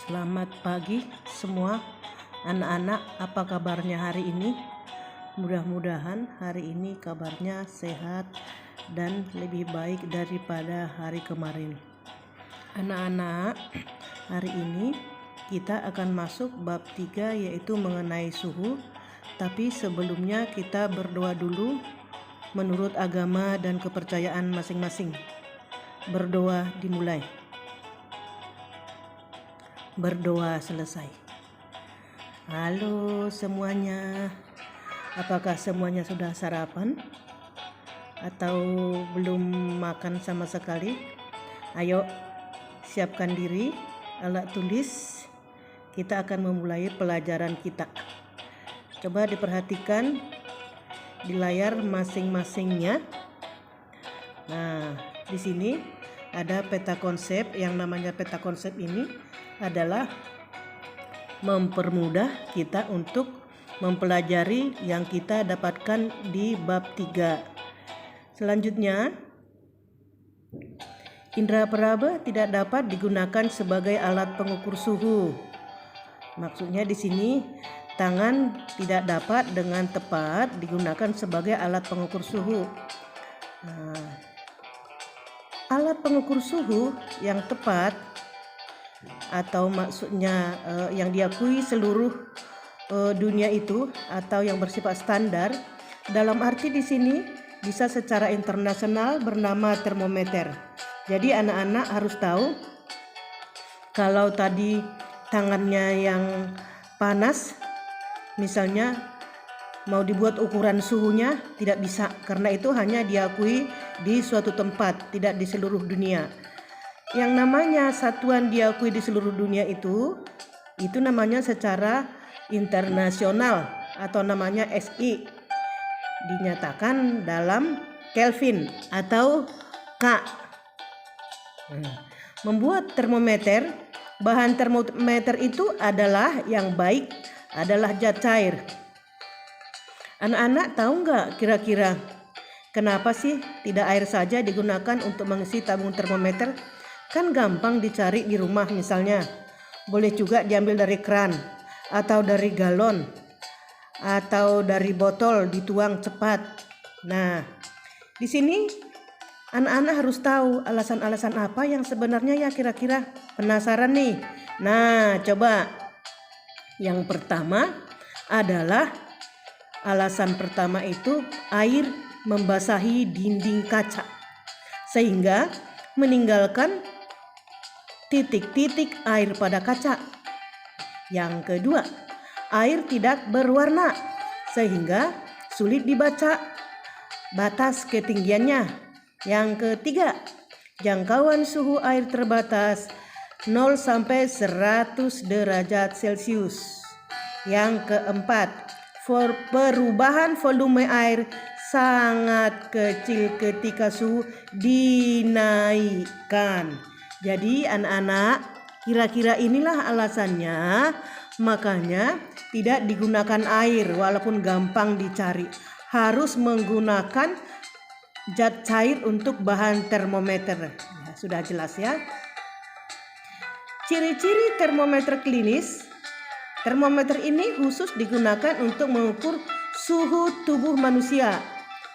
Selamat pagi semua anak-anak, apa kabarnya hari ini? Mudah-mudahan hari ini kabarnya sehat dan lebih baik daripada hari kemarin. Anak-anak, hari ini kita akan masuk bab 3 yaitu mengenai suhu. Tapi sebelumnya kita berdoa dulu menurut agama dan kepercayaan masing-masing. Berdoa dimulai. Berdoa selesai. Halo semuanya, apakah semuanya sudah sarapan atau belum makan sama sekali? Ayo siapkan diri, alat tulis, kita akan memulai pelajaran kita. Coba diperhatikan di layar masing-masingnya. Nah, di sini ada peta konsep. Yang namanya peta konsep ini adalah mempermudah kita untuk mempelajari yang kita dapatkan di bab 3. Selanjutnya, indera peraba tidak dapat digunakan sebagai alat pengukur suhu. Maksudnya di sini tangan tidak dapat dengan tepat digunakan sebagai alat pengukur suhu. Nah, alat pengukur suhu yang tepat atau maksudnya yang diakui seluruh dunia itu atau yang bersifat standar, dalam arti di sini bisa secara internasional bernama termometer. Jadi anak-anak harus tahu kalau tadi tangannya yang panas, misalnya mau dibuat ukuran suhunya tidak bisa, karena itu hanya diakui di suatu tempat, tidak di seluruh dunia. Yang namanya satuan diakui di seluruh dunia itu namanya secara internasional atau namanya SI, dinyatakan dalam Kelvin atau K. Membuat termometer, bahan termometer itu adalah yang baik adalah zat cair. Anak-anak tahu nggak kira-kira kenapa sih tidak air saja digunakan untuk mengisi tabung termometer? Kan gampang dicari di rumah misalnya. Boleh juga diambil dari keran atau dari galon atau dari botol, dituang cepat. Nah, di sini anak-anak harus tahu alasan-alasan apa yang sebenarnya ya kira-kira. Penasaran nih? Nah, coba. Yang pertama adalah alasan pertama itu air membasahi dinding kaca sehingga meninggalkan titik-titik air pada kaca. Yang kedua, air tidak berwarna sehingga sulit dibaca batas ketinggiannya. Yang ketiga, jangkauan suhu air terbatas 0 sampai 100 derajat Celcius. Yang keempat, perubahan volume air sangat kecil ketika suhu dinaikkan. Jadi anak-anak, kira-kira inilah alasannya makanya tidak digunakan air walaupun gampang dicari. Harus menggunakan zat cair untuk bahan termometer. Ya, sudah jelas ya. Ciri-ciri termometer klinis. Termometer ini khusus digunakan untuk mengukur suhu tubuh manusia.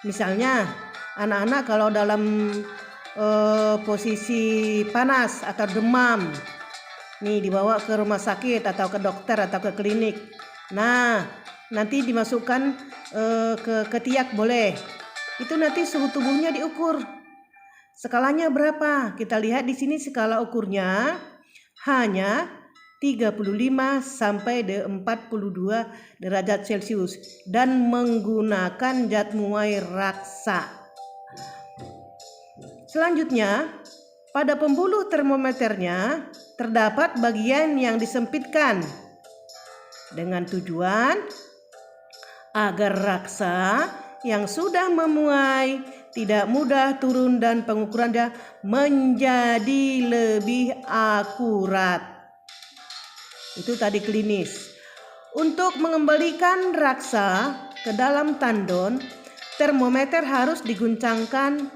Misalnya anak-anak kalau dalam posisi panas atau demam, nih dibawa ke rumah sakit atau ke dokter atau ke klinik. Nah, nanti dimasukkan ke ketiak boleh. Itu nanti suhu tubuhnya diukur. Skalanya berapa? Kita lihat di sini skala ukurnya hanya 35 sampai 42 derajat Celcius dan menggunakan zat muai raksa. Selanjutnya, pada pembuluh termometernya terdapat bagian yang disempitkan dengan tujuan agar raksa yang sudah memuai tidak mudah turun dan pengukurannya menjadi lebih akurat. Itu tadi klinis. Untuk mengembalikan raksa ke dalam tandon, termometer harus diguncang-guncangkan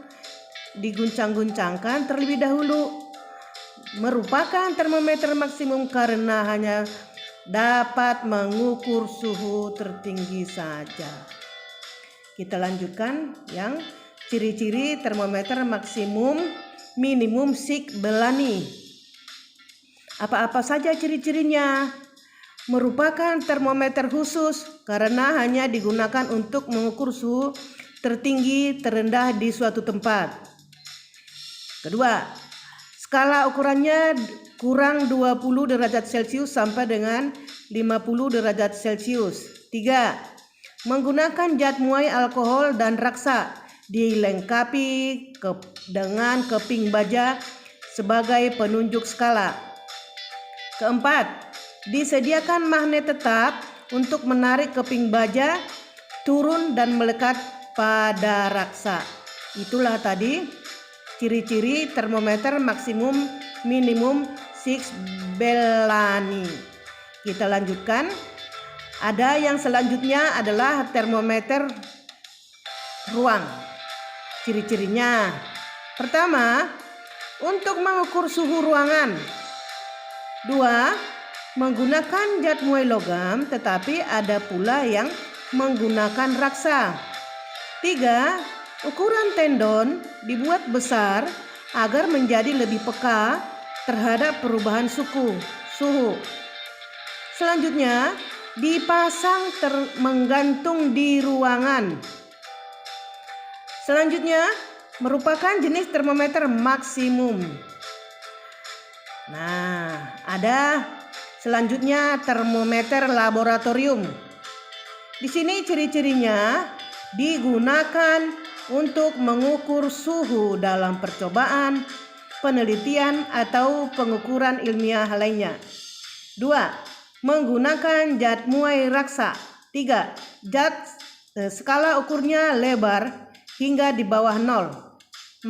terlebih dahulu merupakan termometer maksimum karena hanya dapat mengukur suhu tertinggi saja. Kita lanjutkan yang ciri-ciri termometer maksimum minimum Sigbelani. Apa-apa saja ciri-cirinya? Merupakan termometer khusus karena hanya digunakan untuk mengukur suhu tertinggi terendah di suatu tempat. Kedua, skala ukurannya kurang 20 derajat Celcius sampai dengan 50 derajat Celcius. 3. Menggunakan zat muai alkohol dan raksa, dilengkapi dengan keping baja sebagai penunjuk skala. Keempat, disediakan magnet tetap untuk menarik keping baja turun dan melekat pada raksa. Itulah tadi ciri-ciri termometer maksimum minimum Sigbelani. Kita lanjutkan. Ada yang selanjutnya adalah termometer ruang. Ciri-cirinya. Pertama, untuk mengukur suhu ruangan. 2. Menggunakan zat muai logam, tetapi ada pula yang menggunakan raksa. 3. Ukuran tendon dibuat besar agar menjadi lebih peka terhadap perubahan suhu. Selanjutnya, dipasang menggantung di ruangan. Selanjutnya, merupakan jenis termometer maksimum. Nah, ada selanjutnya termometer laboratorium. Di sini ciri-cirinya digunakan untuk mengukur suhu dalam percobaan, penelitian atau pengukuran ilmiah lainnya. 2. Menggunakan zat muai raksa. 3. Skala ukurnya lebar hingga di bawah 0. 4.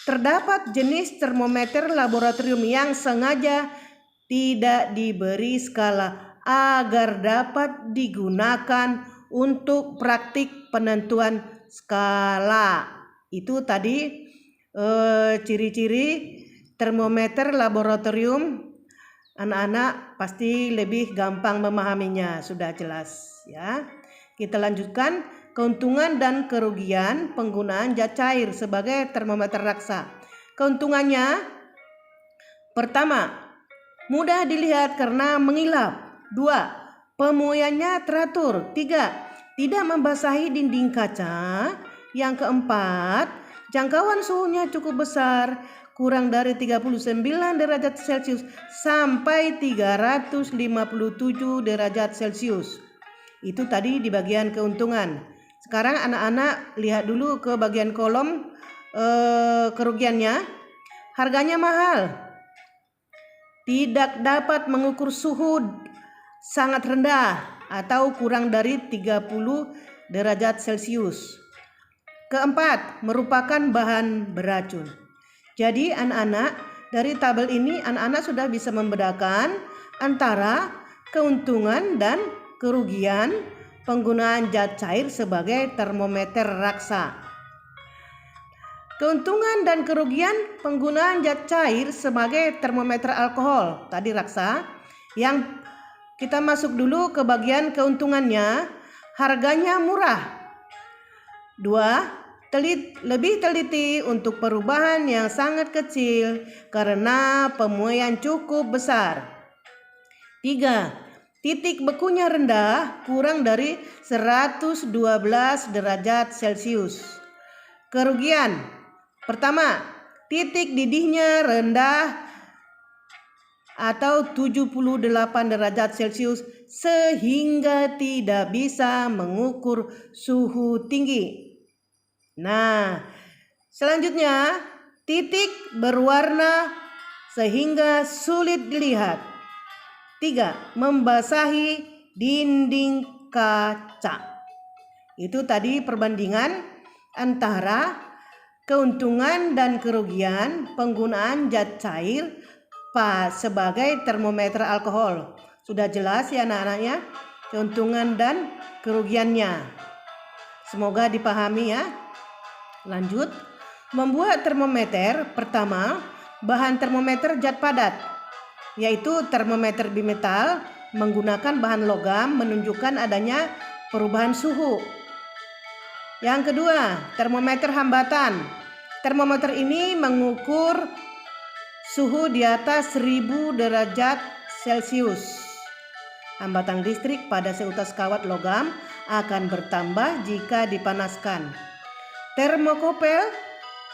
Terdapat jenis termometer laboratorium yang sengaja tidak diberi skala agar dapat digunakan untuk praktik penentuan skala. Itu tadi ciri-ciri termometer laboratorium. Anak-anak pasti lebih gampang memahaminya, sudah jelas ya. Kita lanjutkan keuntungan dan kerugian penggunaan zat cair sebagai termometer raksa. Keuntungannya, pertama, mudah dilihat karena mengilap. 2. Pemuaiannya teratur. 3. Tidak membasahi dinding kaca. Yang keempat, jangkauan suhunya cukup besar, kurang dari 39 derajat Celcius sampai 357 derajat Celcius. Itu tadi di bagian keuntungan. Sekarang anak-anak lihat dulu ke bagian kolom kerugiannya. Harganya mahal. Tidak dapat mengukur suhu sangat rendah atau kurang dari 30 derajat Celcius. Keempat, merupakan bahan beracun. Jadi anak-anak, dari tabel ini anak-anak sudah bisa membedakan antara keuntungan dan kerugian penggunaan zat cair sebagai termometer raksa. Keuntungan dan kerugian penggunaan zat cair sebagai termometer alkohol, tadi raksa. Yang kita masuk dulu ke bagian keuntungannya, harganya murah. 2. Lebih teliti untuk perubahan yang sangat kecil karena pemuaian cukup besar. 3. Titik bekunya rendah, kurang dari 112 derajat Celcius. Kerugian. Pertama, titik didihnya rendah atau 78 derajat Celcius sehingga tidak bisa mengukur suhu tinggi. Nah, selanjutnya titik berwarna sehingga sulit dilihat. 3. Membasahi dinding kaca. Itu tadi perbandingan antara keuntungan dan kerugian penggunaan zat cair sebagai termometer alkohol. Sudah jelas ya anak-anaknya keuntungan dan kerugiannya. Semoga dipahami ya. Lanjut, membuat termometer. Pertama, bahan termometer zat padat, yaitu termometer bimetal menggunakan bahan logam menunjukkan adanya perubahan suhu. Yang kedua, termometer hambatan. Termometer ini mengukur suhu di atas 1000 derajat Celcius. Hambatan listrik pada seutas kawat logam akan bertambah jika dipanaskan. Termokopel,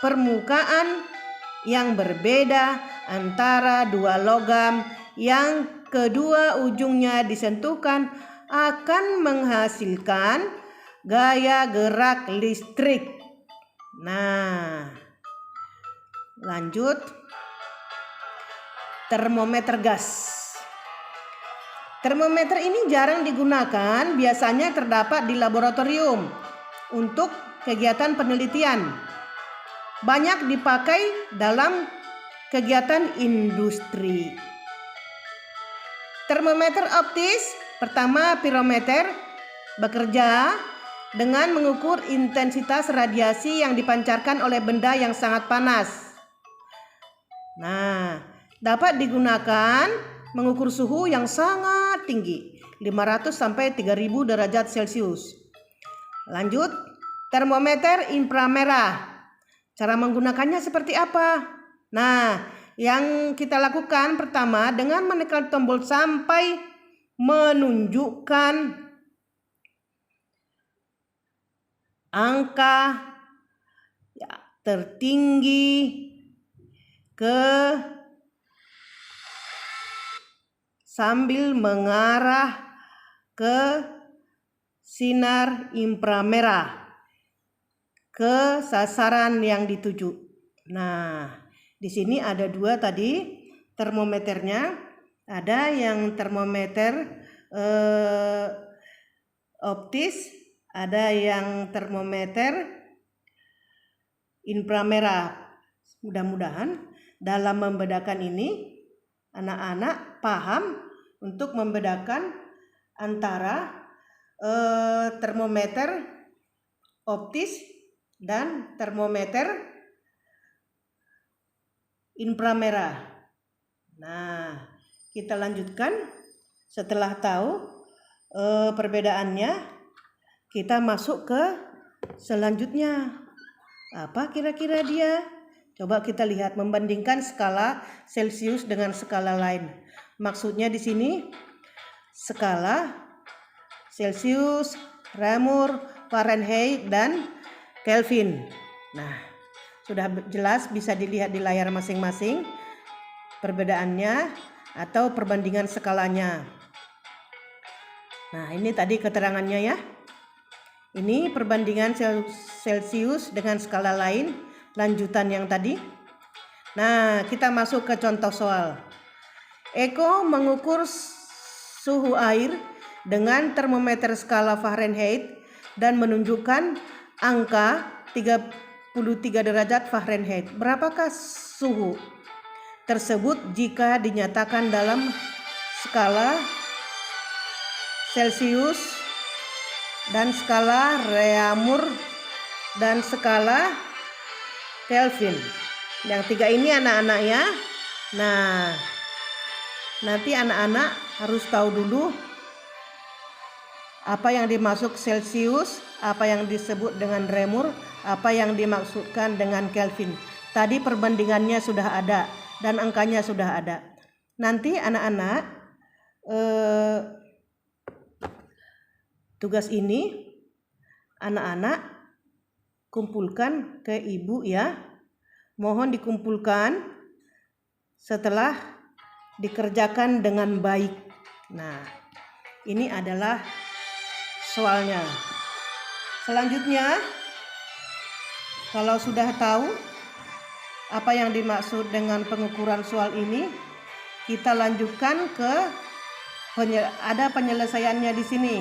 permukaan yang berbeda antara dua logam yang kedua ujungnya disentuhkan akan menghasilkan gaya gerak listrik. Nah, lanjut. Termometer gas. Termometer ini jarang digunakan, biasanya terdapat di laboratorium untuk kegiatan penelitian. Banyak dipakai dalam kegiatan industri. Termometer optis, pertama pirometer, bekerja dengan mengukur intensitas radiasi yang dipancarkan oleh benda yang sangat panas. Nah, dapat digunakan mengukur suhu yang sangat tinggi, 500 sampai 3000 derajat Celcius. Lanjut, termometer inframerah. Cara menggunakannya seperti apa? Nah, yang kita lakukan pertama dengan menekan tombol sampai menunjukkan angka tertinggi ke sambil mengarah ke sinar inframerah ke sasaran yang dituju. Nah, di sini ada dua tadi termometernya. Ada yang termometer optis, ada yang termometer inframerah. Mudah-mudahan dalam membedakan ini anak-anak paham untuk membedakan antara termometer optis dan termometer inframerah. Nah, kita lanjutkan. Setelah tahu perbedaannya, kita masuk ke selanjutnya. Apa kira-kira dia? Coba kita lihat, membandingkan skala Celcius dengan skala lain. Maksudnya di sini skala Celcius, Reaumur, Fahrenheit, dan Kelvin. Nah, sudah jelas bisa dilihat di layar masing-masing perbedaannya atau perbandingan skalanya. Nah, ini tadi keterangannya ya. Ini perbandingan Celcius dengan skala lain, lanjutan yang tadi. Nah, kita masuk ke contoh soal. Eko mengukur suhu air dengan termometer skala Fahrenheit dan menunjukkan angka 33 derajat Fahrenheit. Berapakah suhu tersebut jika dinyatakan dalam skala Celcius dan skala Reaumur dan skala Kelvin? Yang tiga ini anak-anak ya. Nah, nanti anak-anak harus tahu dulu apa yang dimaksud Celcius, apa yang disebut dengan Reaumur, apa yang dimaksudkan dengan Kelvin. Tadi perbandingannya sudah ada dan angkanya sudah ada. Nanti anak-anak tugas ini anak-anak kumpulkan ke ibu ya. Mohon dikumpulkan setelah dikerjakan dengan baik. Nah, ini adalah soalnya. Selanjutnya, kalau sudah tahu apa yang dimaksud dengan pengukuran soal ini, kita lanjutkan ke ada penyelesaiannya di sini.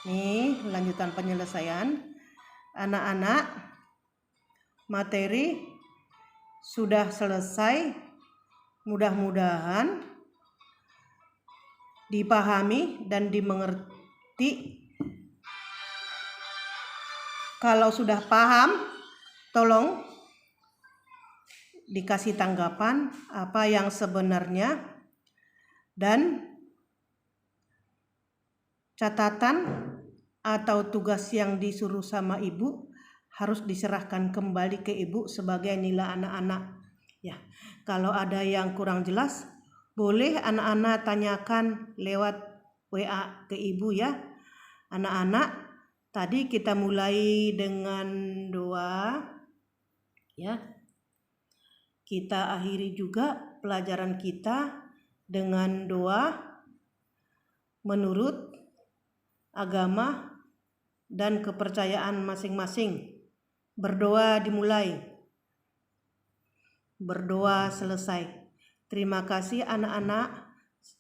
Nih, lanjutan penyelesaian. Anak-anak, materi sudah selesai. Mudah-mudahan dipahami dan dimengerti. Kalau sudah paham, tolong dikasih tanggapan apa yang sebenarnya, dan catatan atau tugas yang disuruh sama ibu harus diserahkan kembali ke ibu sebagai nilai anak-anak. Ya, kalau ada yang kurang jelas, boleh anak-anak tanyakan lewat WA ke ibu ya. Anak-anak, tadi kita mulai dengan doa ya. Kita akhiri juga pelajaran kita dengan doa menurut agama dan kepercayaan masing-masing. Berdoa dimulai, berdoa selesai. Terima kasih anak-anak.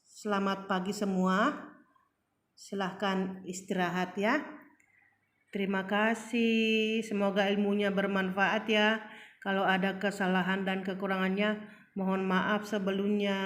Selamat pagi semua. Silahkan istirahat ya. Terima kasih. Semoga ilmunya bermanfaat ya. Kalau ada kesalahan dan kekurangannya, mohon maaf sebelumnya.